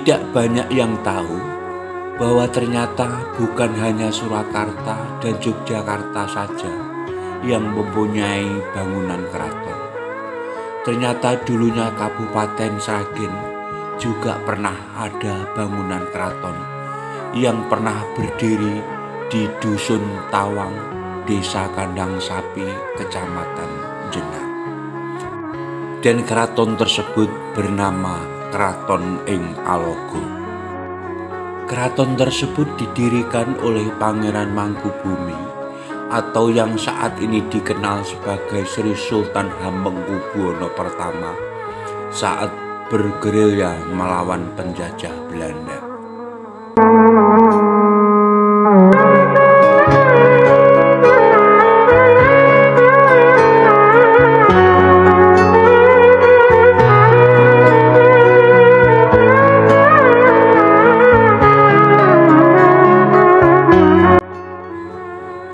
Tidak banyak yang tahu bahwa ternyata bukan hanya Surakarta dan Yogyakarta saja yang mempunyai bangunan keraton. Ternyata dulunya Kabupaten Sragen juga pernah ada bangunan keraton yang pernah berdiri di Dusun Tawang, Desa Kandang Sapi, Kecamatan Jenar. Dan keraton tersebut bernama Kraton ing Alogo. Keraton tersebut didirikan oleh Pangeran Mangkubumi atau yang saat ini dikenal sebagai Sri Sultan Hamengkubuwono I saat bergerilya melawan penjajah Belanda.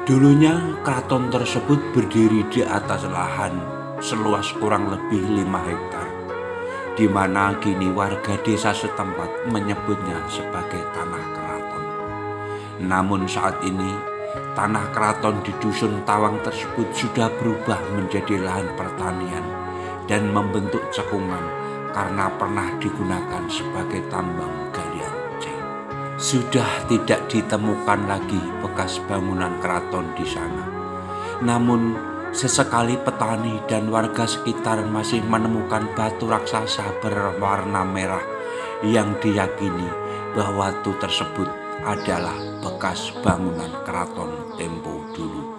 Dulunya keraton tersebut berdiri di atas lahan seluas kurang lebih 5 hektar, di mana kini warga desa setempat menyebutnya sebagai Tanah Keraton. Namun saat ini, tanah keraton di Dusun Tawang tersebut sudah berubah menjadi lahan pertanian dan membentuk cekungan karena pernah digunakan sebagai tambang galian C. Sudah tidak ditemukan lagi bekas bangunan keraton di sana. Namun sesekali petani dan warga sekitar masih menemukan batu raksasa berwarna merah yang diyakini bahwa batu tersebut adalah bekas bangunan keraton tempo dulu.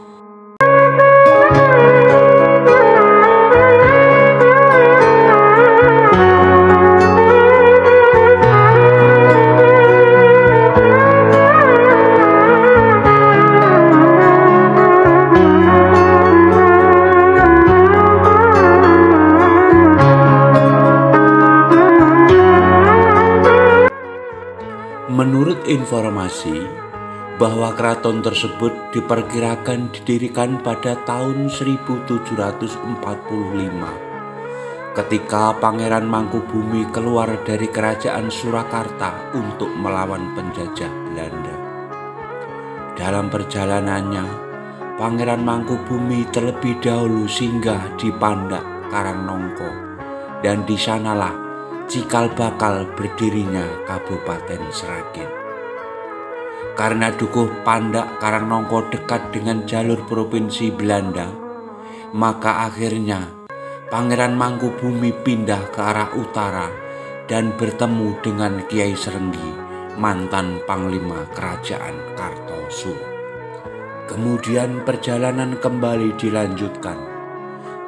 Menurut informasi bahwa keraton tersebut diperkirakan didirikan pada tahun 1745 ketika Pangeran Mangkubumi keluar dari kerajaan Surakarta untuk melawan penjajah Belanda. Dalam perjalanannya, Pangeran Mangkubumi terlebih dahulu singgah di Pandak Karangnongko, dan di sanalah cikal bakal berdirinya Kabupaten Sragen. Karena Dukuh Pandak Karangnongko dekat dengan jalur provinsi Belanda, maka akhirnya Pangeran Mangkubumi pindah ke arah utara dan bertemu dengan Kiai Srenggi, mantan Panglima Kerajaan Kartosuro. Kemudian perjalanan kembali dilanjutkan.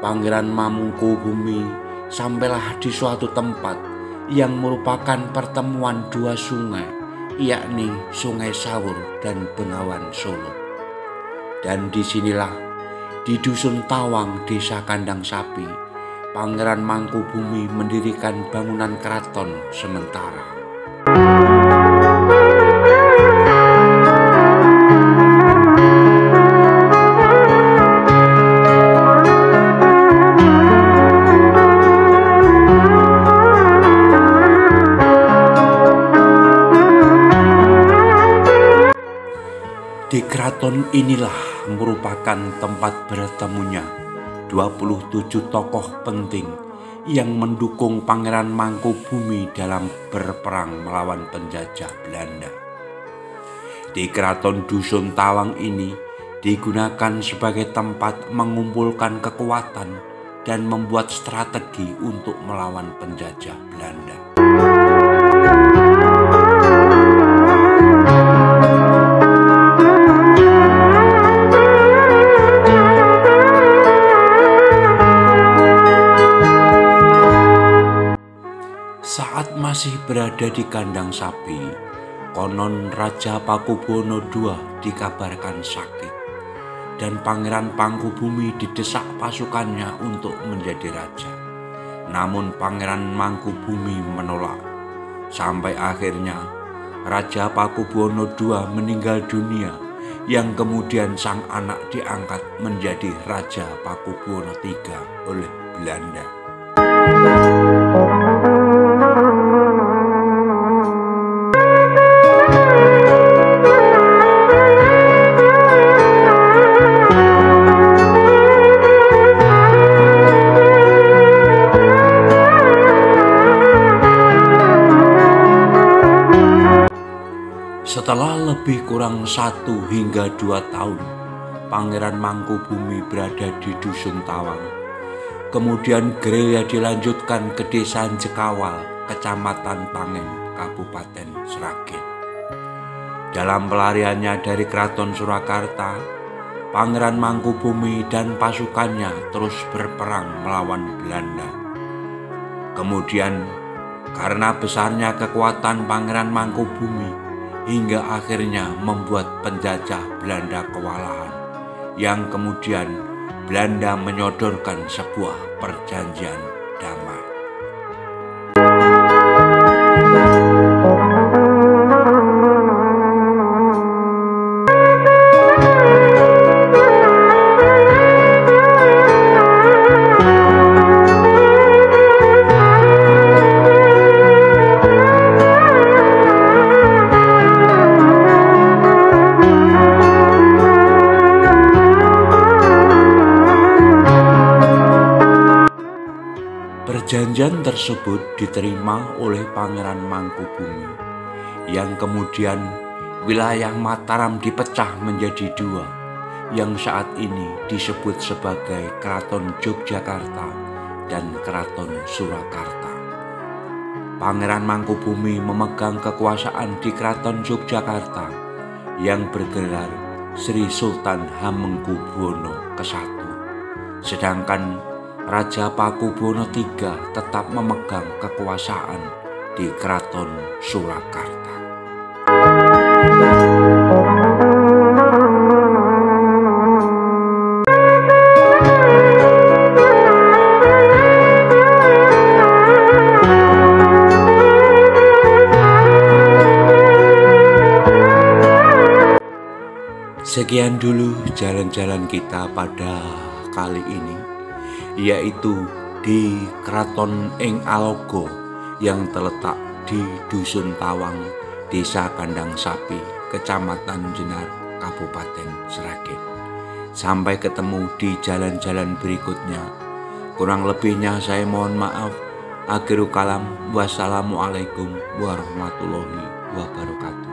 Pangeran Mangkubumi sampailah di suatu tempat yang merupakan pertemuan dua sungai, yakni Sungai Sawur dan Bengawan Solo. Dan disinilah, di Dusun Tawang, Desa Kandang Sapi, Pangeran Mangkubumi mendirikan bangunan keraton sementara. Di keraton inilah merupakan tempat bertemunya 27 tokoh penting yang mendukung Pangeran Mangkubumi dalam berperang melawan penjajah Belanda. Di keraton Dusun Tawang ini digunakan sebagai tempat mengumpulkan kekuatan dan membuat strategi untuk melawan penjajah Belanda. Saat masih berada di Kandang Sapi, konon Raja Pakubuwono II dikabarkan sakit, dan Pangeran Mangkubumi didesak pasukannya untuk menjadi raja. Namun Pangeran Mangkubumi menolak, sampai akhirnya Raja Pakubuwono II meninggal dunia, yang kemudian sang anak diangkat menjadi Raja Pakubuwono III oleh Belanda. lebih kurang 1 hingga 2 tahun Pangeran Mangkubumi berada di Dusun Tawang. Kemudian gerilya dilanjutkan ke Desa Jekawal, Kecamatan Pangen, Kabupaten Sragen. Dalam pelariannya dari Keraton Surakarta, Pangeran Mangkubumi dan pasukannya terus berperang melawan Belanda. Kemudian, karena besarnya kekuatan Pangeran Mangkubumi, hingga akhirnya membuat penjajah Belanda kewalahan, yang kemudian Belanda menyodorkan sebuah perjanjian damai. Perjanjian tersebut diterima oleh Pangeran Mangkubumi, yang kemudian wilayah Mataram dipecah menjadi 2, yang saat ini disebut sebagai Keraton Yogyakarta dan Keraton Surakarta. Pangeran Mangkubumi memegang kekuasaan di Keraton Yogyakarta yang bergelar Sri Sultan Hamengkubuwono ke-1, sedangkan Raja Pakubuwono III tetap memegang kekuasaan di Keraton Surakarta. Sekian dulu jalan-jalan kita pada kali ini, yaitu di Keraton ing Alogo yang terletak di Dusun Tawang, Desa Kandang Sapi, Kecamatan Jenar, Kabupaten Sragen. Sampai ketemu di jalan-jalan berikutnya. Kurang lebihnya saya mohon maaf. Akhirul kalam, wassalamualaikum warahmatullahi wabarakatuh.